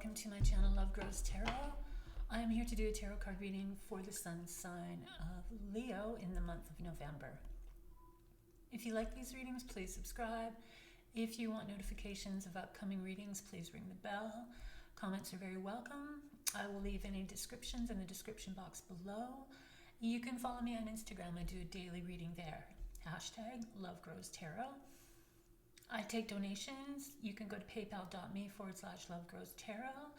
welcome to my channel Love Grows Tarot. I am here to do a tarot card reading for the sun sign of Leo in the month of November. If you like these readings, please subscribe. If you want notifications of upcoming readings, please ring the bell. Comments are very welcome. I will leave any descriptions in the description box below. You can follow me on Instagram. I do a daily reading there. Hashtag Love Grows Tarot. I take donations. You can go to paypal.me/lovegrowstarot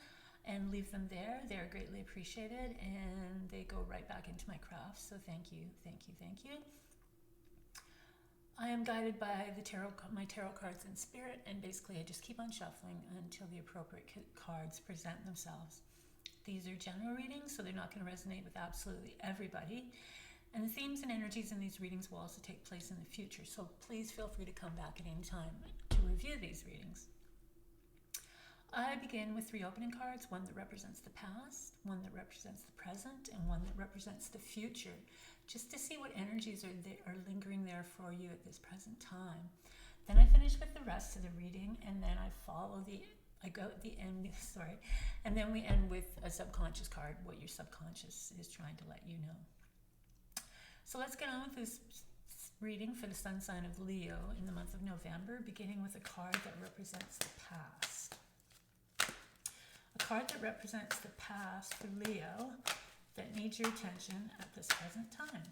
and leave them there. They're greatly appreciated and they go right back into my craft. So thank you, thank you, thank you. I am guided by my tarot cards in spirit, and basically I just keep on shuffling until the appropriate cards present themselves. These are general readings, so they're not going to resonate with absolutely everybody. And the themes and energies in these readings will also take place in the future, so please feel free to come back at any time to review these readings. I begin with 3 opening cards, one that represents the past, one that represents the present, and one that represents the future, just to see what energies are lingering there for you at this present time. Then I finish with the rest of the reading, and then I go at the end, and then we end with a subconscious card, what your subconscious is trying to let you know. So let's get on with this reading for the sun sign of Leo in the month of November, beginning with a card that represents the past. A card that represents the past for Leo that needs your attention at this present time.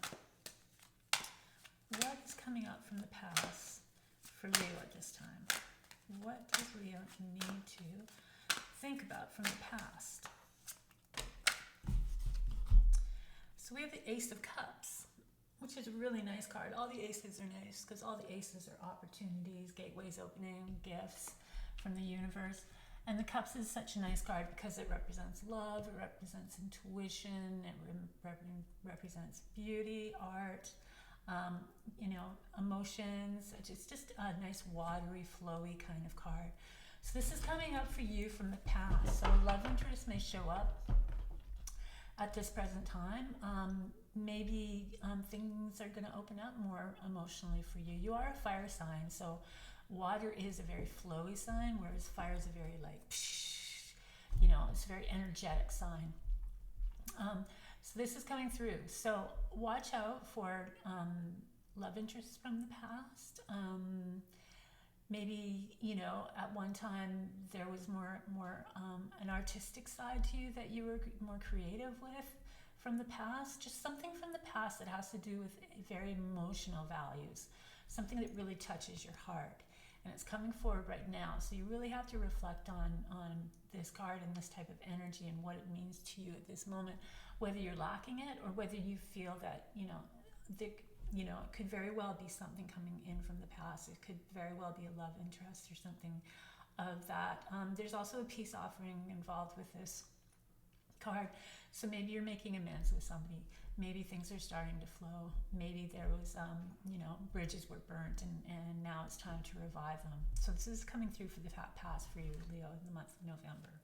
What is coming up from the past for Leo at this time? What does Leo need to think about from the past? So we have the Ace of Cups, which is a really nice card. All the aces are nice because all the aces are opportunities, gateways opening, gifts from the universe. And the Cups is such a nice card because it represents love, it represents intuition, it represents beauty, art, emotions. It's just a nice watery, flowy kind of card. So this is coming up for you from the past. So love interest may show up at this present time. Maybe things are going to open up more emotionally for you. You are a fire sign, so water is a very flowy sign, whereas fire is a very it's a very energetic sign. So this is coming through. So watch out for love interests from the past. Maybe, at one time there was more an artistic side to you that you were more creative with from the past. Just something from the past that has to do with very emotional values, something that really touches your heart. And it's coming forward right now. So you really have to reflect on this card and this type of energy and what it means to you at this moment, whether you're lacking it or whether you feel that, it could very well be something coming in from the past. It could very well be a love interest or something of that. There's also a peace offering involved with this card. So maybe you're making amends with somebody. Maybe things are starting to flow. Maybe there was, bridges were burnt and now it's time to revive them. So this is coming through for the past for you, Leo, in the month of November.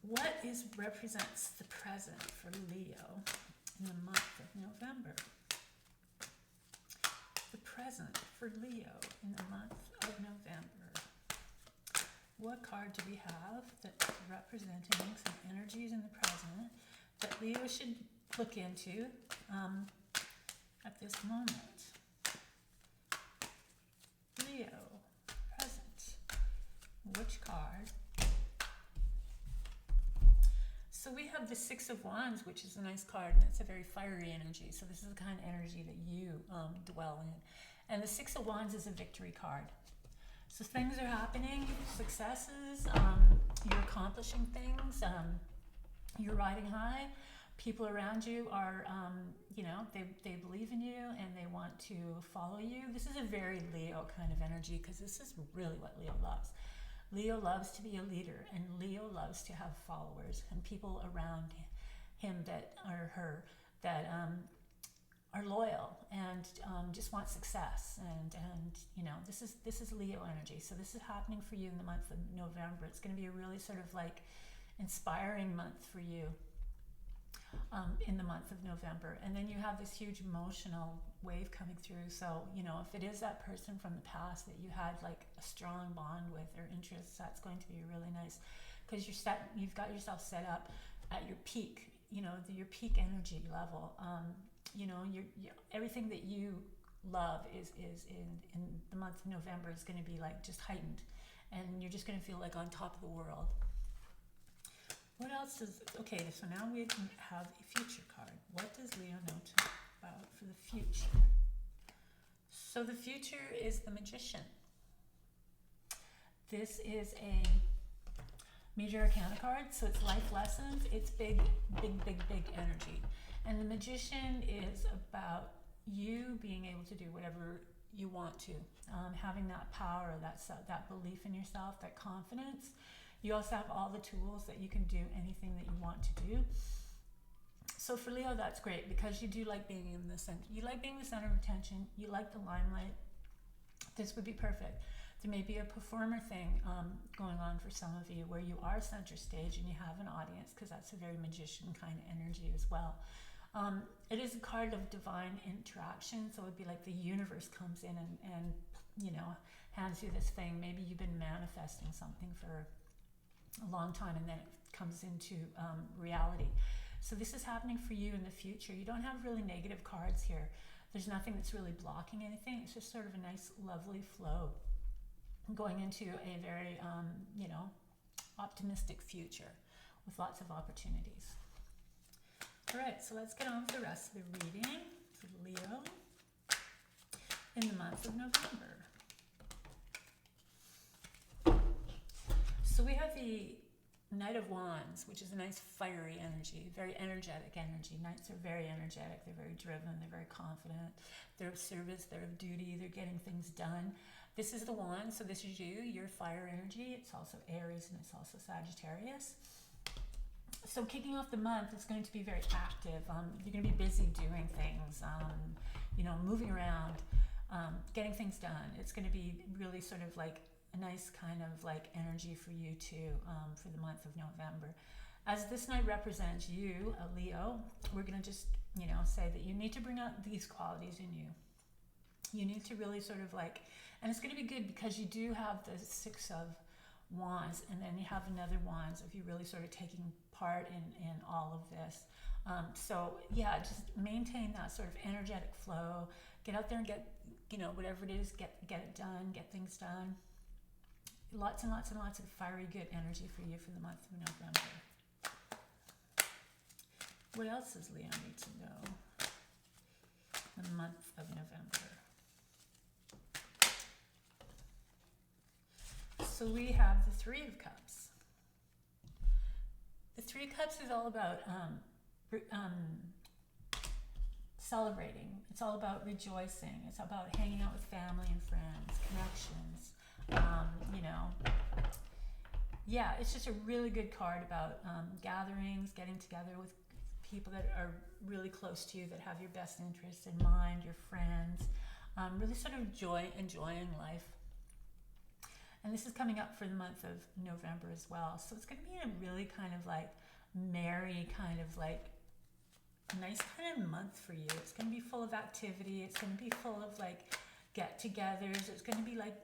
What represents the present for Leo in the month of November? The present for Leo in the month of November. What card do we have that's representing some energies in the present that Leo should look into at this moment? Leo, present. Which card? So we have the 6 of Wands, which is a nice card, and it's a very fiery energy. So this is the kind of energy that you dwell in. And the 6 of Wands is a victory card. So things are happening, successes, you're accomplishing things, you're riding high. People around you are, they believe in you and they want to follow you. This is a very Leo kind of energy because this is really what Leo loves. Leo loves to be a leader, and Leo loves to have followers and people around him that are her that are loyal and just want success. And this is Leo energy. So this is happening for you in the month of November. It's going to be a really sort of like inspiring month for you. in the month of November. And then you have this huge emotional wave coming through. So, if it is that person from the past that you had like a strong bond with or interests, that's going to be really nice, because you've got yourself set up at your peak, your peak energy level. Everything that you love is in the month of November is going to be like just heightened, and you're just going to feel like on top of the world. What else okay, so now we have a future card. What does Leo know about for the future? So the future is the Magician. This is a Major Arcana card, so it's life lessons. It's big energy. And the Magician is about you being able to do whatever you want to, having that power, that belief in yourself, that confidence. You also have all the tools that you can do anything that you want to do. So for Leo, that's great, because you do like being in the center. You like being the center of attention. You like the limelight. This would be perfect. There may be a performer thing going on for some of you, where you are center stage and you have an audience, because that's a very magician kind of energy as well. It is a card of divine interaction, so it would be like the universe comes in and hands you this thing. Maybe you've been manifesting something for a long time, and then it comes into reality. So this is happening for you in the future. You don't have really negative cards here. There's nothing that's really blocking anything. It's just sort of a nice, lovely flow going into a very, optimistic future with lots of opportunities. All right, so let's get on with the rest of the reading for Leo in the month of November. So we have the Knight of Wands, which is a nice fiery energy, very energetic energy. Knights are very energetic. They're very driven. They're very confident. They're of service. They're of duty. They're getting things done. This is the Wand, so this is you, your fire energy. It's also Aries, and it's also Sagittarius. So kicking off the month, it's going to be very active. You're going to be busy doing things, moving around, getting things done. It's going to be really sort of like a nice kind of like energy for you too, for the month of November. As this night represents you, a Leo, we're going to just, say that you need to bring out these qualities in you. You need to really sort of like, and it's going to be good because you do have the Six of Wands, and then you have another Wands if you're really sort of taking part in all of this. So yeah, just maintain that sort of energetic flow. Get out there and get, whatever it is, get it done, get things done. Lots and lots and lots of fiery good energy for you for the month of November. What else does Leo need to know in the month of November? So we have the Three of Cups. The Three of Cups is all about celebrating. It's all about rejoicing. It's about hanging out with family and friends, connections. Yeah, it's just a really good card about gatherings, getting together with people that are really close to you, that have your best interests in mind, your friends, really sort of enjoying life. And this is coming up for the month of November as well. So it's going to be a really kind of like merry, kind of like nice kind of month for you. It's going to be full of activity. It's going to be full of like get-togethers. It's going to be like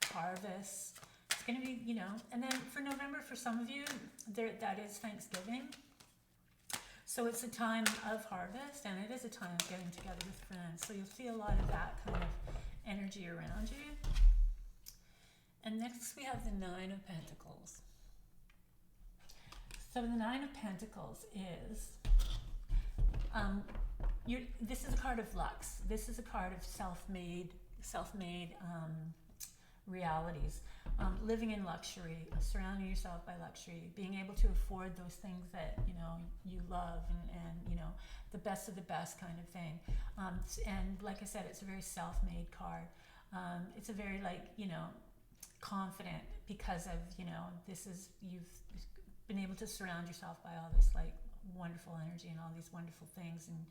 harvests. It's going to be, and then for November, for some of you, that is Thanksgiving. So it's a time of harvest, and it is a time of getting together with friends. So you'll see a lot of that kind of energy around you. And next we have the Nine of Pentacles. So the Nine of Pentacles is, this is a card of Lux. This is a card of self-made realities. Living in luxury, surrounding yourself by luxury, being able to afford those things that you love, and the best of the best kind of thing. And like I said, it's a very self-made card. It's a very confident, because of you've been able to surround yourself by all this like wonderful energy and all these wonderful things, and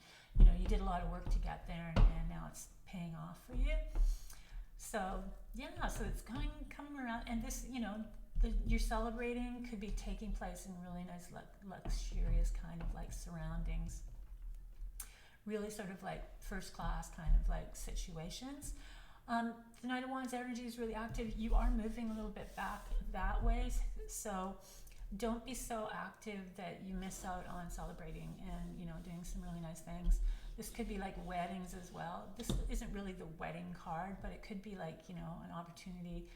you did a lot of work to get there, and now it's paying off for you. So yeah, so it's coming around, and this your celebrating could be taking place in really nice, luxurious kind of like surroundings. Really sort of like first class kind of like situations. The Knight of Wands energy is really active. You are moving a little bit back that way, so don't be so active that you miss out on celebrating and, you know, doing some really nice things. This could be like weddings as well. This isn't really the wedding card, but it could be like, you know, an opportunity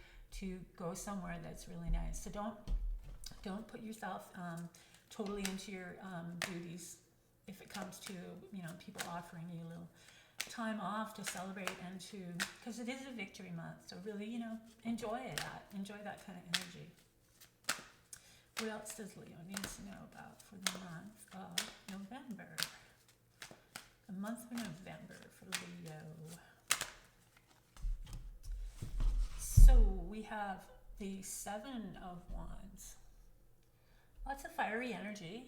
to go somewhere that's really nice. So don't put yourself totally into your duties if it comes to, you know, people offering you a little time off to celebrate and to, because it is a victory month, so really, you know, enjoy that kind of energy. What else does Leo need to know about for the month of November? The month of November for Leo. So we have the Seven of Wands. Lots of fiery energy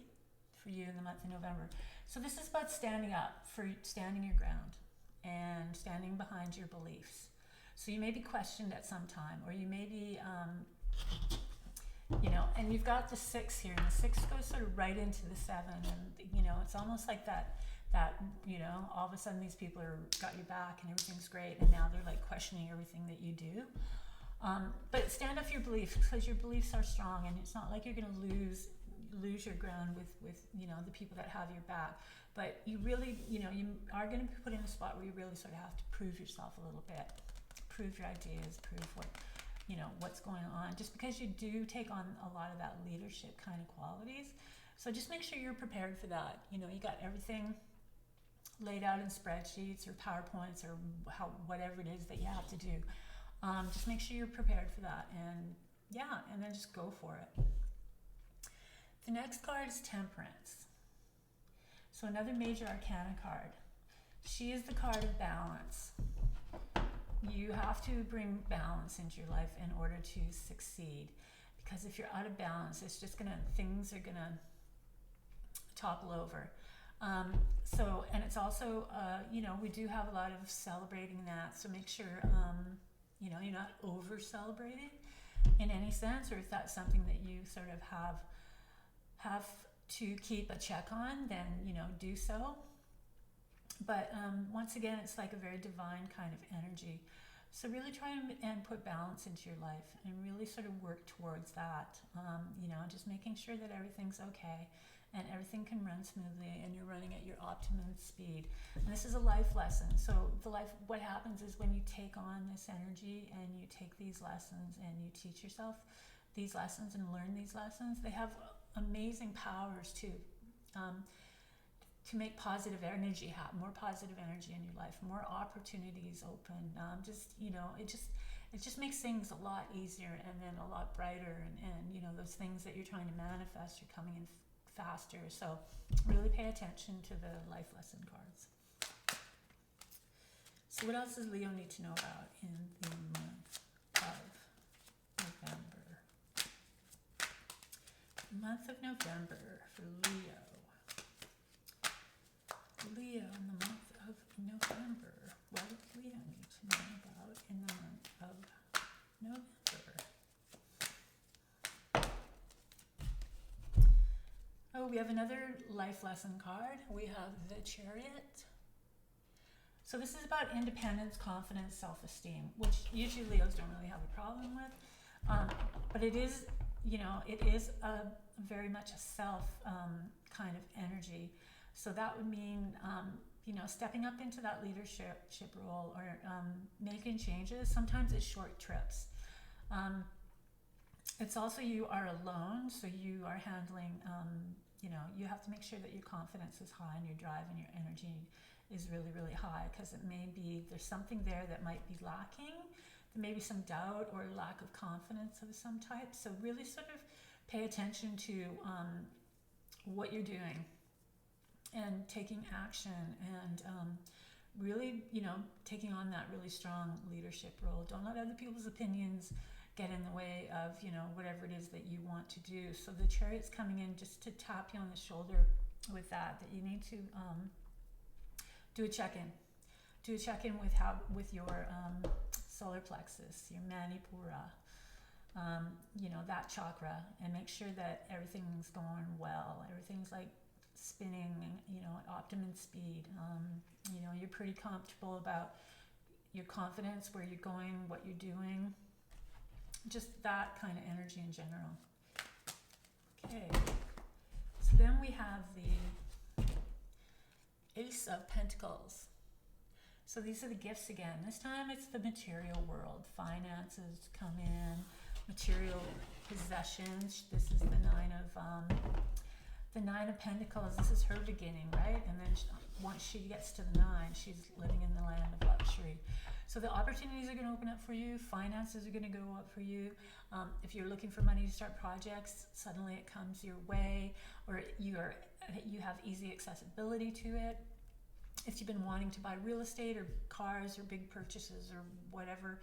for you in the month of November. So this is about standing up, for standing your ground and standing behind your beliefs. So you may be questioned at some time, or you may be, you know, and you've got the 6 here, and the 6 goes sort of right into the 7, and, you know, it's almost like that, you know, all of a sudden these people got your back and everything's great, and now they're like questioning everything that you do. But stand up for your beliefs, because your beliefs are strong, and it's not like you're going to lose your ground with you know, the people that have your back. But you really, you know, you are going to be put in a spot where you really sort of have to prove yourself a little bit, prove your ideas, prove what, you know, what's going on, just because you do take on a lot of that leadership kind of qualities. So just make sure you're prepared for that. You know, you got everything laid out in spreadsheets or PowerPoints or whatever it is that you have to do. Just make sure you're prepared for that, and yeah, and then just go for it. The next card is Temperance. So another major arcana card. She is the card of balance. You have to bring balance into your life in order to succeed, because if you're out of balance, it's just things are gonna topple over. So, and it's also, you know, we do have a lot of celebrating that, so make sure, you know, you're not over celebrating in any sense, or if that's something that you sort of have to keep a check on, then, you know, do so. But once again, it's like a very divine kind of energy. So really try and put balance into your life and really sort of work towards that. You know, just making sure that everything's okay and everything can run smoothly and you're running at your optimum speed. And this is a life lesson. So what happens is when you take on this energy and you take these lessons and you teach yourself these lessons and learn these lessons, they have amazing powers to make positive energy happen, more positive energy in your life, more opportunities open. Just, you know, it just makes things a lot easier and then a lot brighter, and you know, those things that you're trying to manifest are coming in faster. So really pay attention to the life lesson cards. So what else does Leo need to know about in the month of November? Month of November for Leo. Leo in the month of November. What does Leo need to know about in the month of November? Oh, we have another life lesson card. We have the Chariot. So this is about independence, confidence, self-esteem, which usually Leos don't really have a problem with. But it is, you know, it is a very much a self kind of energy. So that would mean, you know, stepping up into that leadership role, or making changes. Sometimes it's short trips. It's also you are alone, so you are handling, you know, you have to make sure that your confidence is high and your drive and your energy is really, really high, because it may be, there's something there that might be lacking. There may be some doubt or lack of confidence of some type. So really sort of pay attention to what you're doing and taking action, and really, you know, taking on that really strong leadership role. Don't let other people's opinions get in the way of, you know, whatever it is that you want to do. So the Chariot's coming in just to tap you on the shoulder with that you need to do a check-in. Do a check-in with your solar plexus, your Manipura. you know, that chakra, and make sure that everything's going well. Everything's like spinning, you know, at optimum speed. You know, you're pretty comfortable about your confidence, where you're going, what you're doing, just that kind of energy in general. Okay, so then we have the Ace of Pentacles. So these are the gifts again. This time it's the material world. Finances come in, material possessions. This is the Nine of Pentacles. This is her beginning, right? And then once she gets to the 9, she's living in the land of luxury. So the opportunities are going to open up for you. Finances are going to go up for you. If you're looking for money to start projects, suddenly it comes your way, or you have easy accessibility to it. If you've been wanting to buy real estate or cars or big purchases or whatever,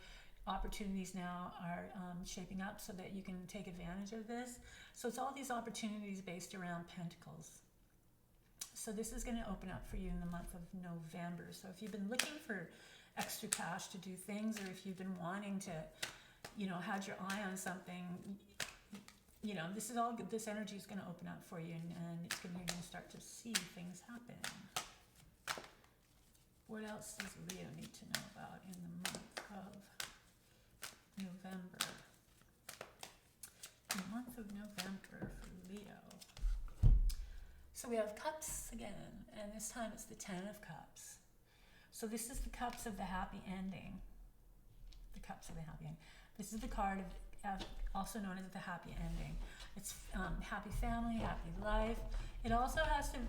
opportunities now are shaping up so that you can take advantage of this. So it's all these opportunities based around Pentacles. So this is going to open up for you in the month of November. So if you've been looking for extra cash to do things, or if you've been wanting to, you know, had your eye on something, you know, this energy is going to open up for you, and you're going to start to see things happen. What else does Leo need to know about in the month of November? The month of November for Leo. So we have Cups again, and this time it's the 10 of Cups. So this is the Cups of the happy ending. The Cups of the happy ending. This is the card of also known as the happy ending. It's happy family, happy life. It also has to,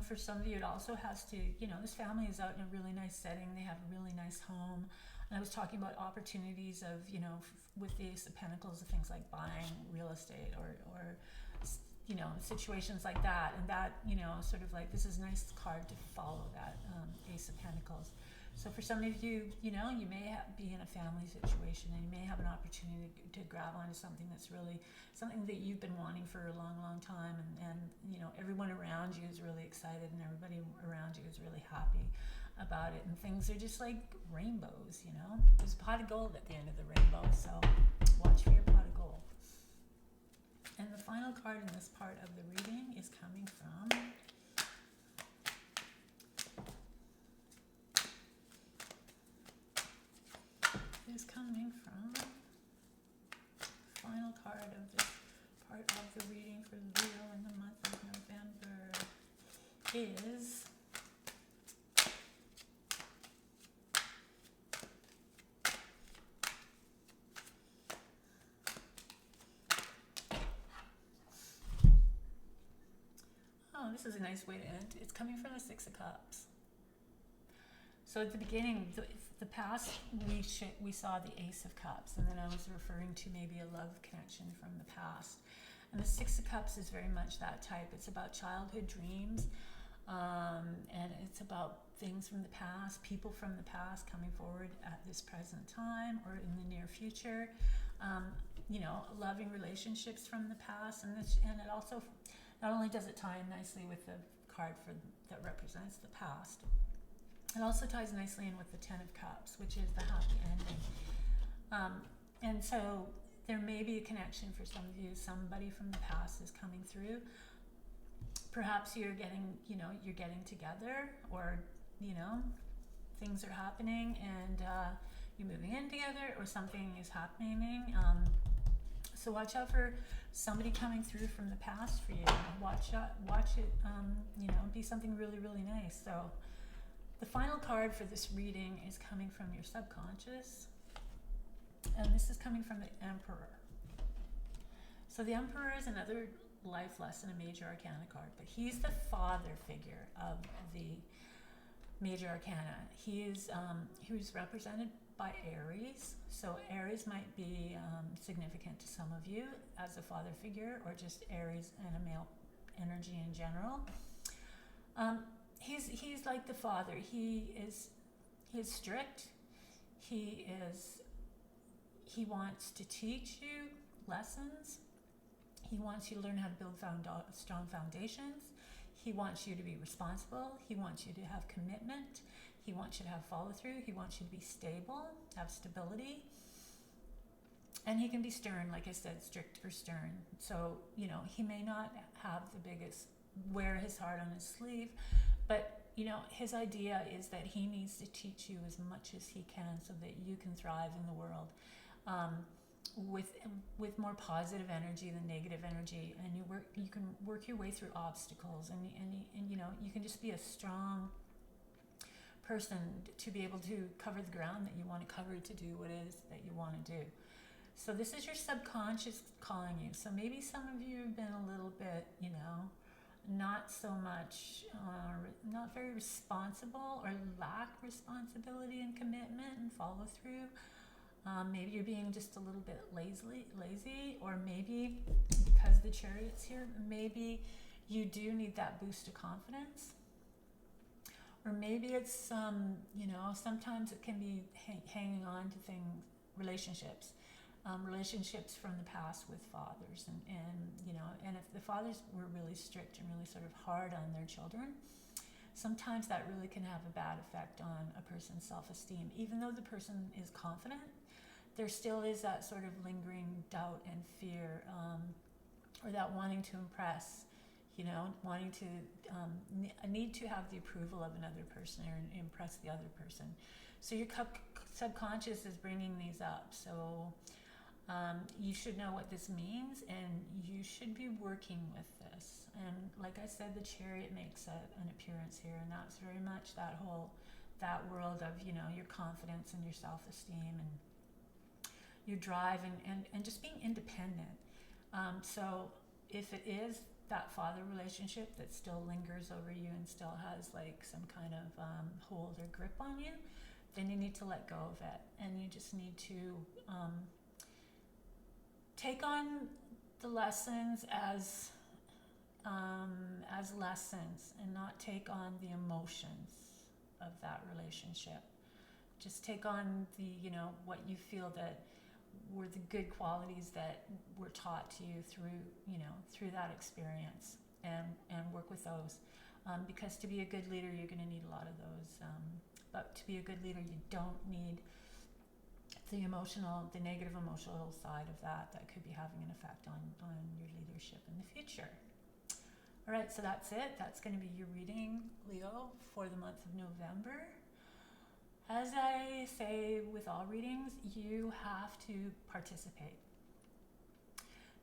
for some of you, it also has to, you know, this family is out in a really nice setting. They have a really nice home. And I was talking about opportunities of, you know, with the Ace of Pentacles, of things like buying real estate or you know, situations like that. And that, you know, sort of like, this is a nice card to follow that Ace of Pentacles. So for some of you, you know, you may be in a family situation, and you may have an opportunity to grab onto something that's really something that you've been wanting for a long, long time. And you know, everyone around you is really excited, and everybody around you is really happy about it. And things are just like rainbows, you know. There's a pot of gold at the end of the rainbow, so watch for your pot of gold. And the final card in this part of the reading is coming from final card of this part of the reading for Leo in the month of November is this is a nice way to end. It's coming from the Six of Cups. So at the beginning, the past, we saw the Ace of Cups, and then I was referring to maybe a love connection from the past. And the Six of Cups is very much that type. It's about childhood dreams, and it's about things from the past, people from the past coming forward at this present time or in the near future. You know, loving relationships from the past, and it also, not only does it tie in nicely with the card that represents the past, it also ties nicely in with the Ten of Cups, which is the happy ending. And so there may be a connection for some of you. Somebody from the past is coming through. Perhaps you're getting together, or, you know, things are happening and you're moving in together, or something is happening. So watch out for somebody coming through from the past for you. Watch it, you know, be something really, really nice. So the final card for this reading is coming from your subconscious, and this is coming from the Emperor. So the Emperor is another life lesson, a major arcana card, but he's the father figure of the major arcana. He was represented by Aries, so Aries might be significant to some of you as a father figure, or just Aries and a male energy in general. He's like the father. He's strict. He wants to teach you lessons. He wants you to learn how to build strong foundations. He wants you to be responsible. He wants you to have commitment. He wants you to have follow through. He wants you to be stable, have stability. And he can be stern, like I said, strict or stern. So, you know, he may not have the biggest, wear his heart on his sleeve, but, you know, his idea is that he needs to teach you as much as he can so that you can thrive in the world with more positive energy than negative energy. And you can work your way through obstacles, and you know, you can just be a strong person to be able to cover the ground that you want to cover, to do what it is that you want to do. So this is your subconscious calling you. So maybe some of you have been a little bit, you know, not so much, not very responsible, or lack responsibility and commitment and follow through. Maybe you're being just a little bit lazy, or maybe because the Chariot's here, maybe you do need that boost of confidence. Or maybe it's, you know, sometimes it can be hanging on to things, relationships from the past with fathers, and you know, and if the fathers were really strict and really sort of hard on their children, sometimes that really can have a bad effect on a person's self-esteem. Even though the person is confident, there still is that sort of lingering doubt and fear, or that wanting to impress, you know, wanting to need to have the approval of another person or impress the other person. So your subconscious is bringing these up. So you should know what this means, and you should be working with this. And like I said, the Chariot makes an appearance here, and that's very much that world of, you know, your confidence and your self-esteem and your drive and just being independent. So if it is that father relationship that still lingers over you and still has like some kind of hold or grip on you, then you need to let go of it, and you just need to take on the lessons as lessons, and not take on the emotions of that relationship. Just take on the, you know, what you feel that were the good qualities that were taught to you through that experience, and work with those. Because to be a good leader, you're going to need a lot of those. But to be a good leader, you don't need the negative emotional side of that could be having an effect on your leadership in the future. All right, so that's it. That's going to be your reading, Leo, for the month of November. As I say with all readings, you have to participate.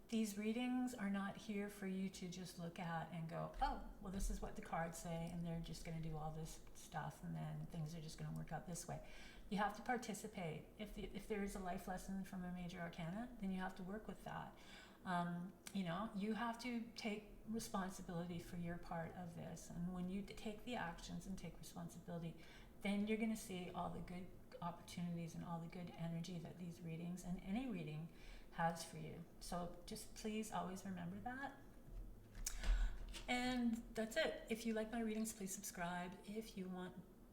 These readings are not here for you to just look at and go, oh, well, this is what the cards say, and they're just going to do all this stuff, and then things are just going to work out this way. You have to participate. If there is a life lesson from a major arcana, then you have to work with that. You know, you have to take responsibility for your part of this, and when you take the actions and take responsibility, then you're going to see all the good opportunities and all the good energy that these readings and any reading has for you. So just please always remember that. And that's it. If you like my readings, please subscribe. If you want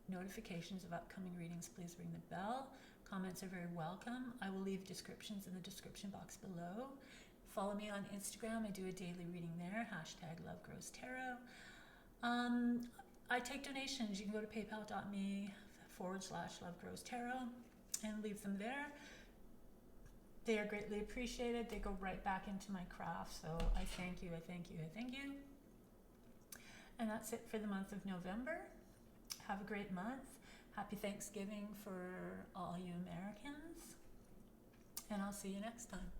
notifications of upcoming readings, please ring the bell. Comments are very welcome. I will leave descriptions in the description box below. Follow me on Instagram. I do a daily reading there, #LoveGrowsTarot. I take donations. You can go to paypal.me/LoveGrowsTarot and leave them there. They are greatly appreciated. They go right back into my craft. So I thank you, I thank you, I thank you. And that's it for the month of November. Have a great month. Happy Thanksgiving for all you Americans. And I'll see you next time.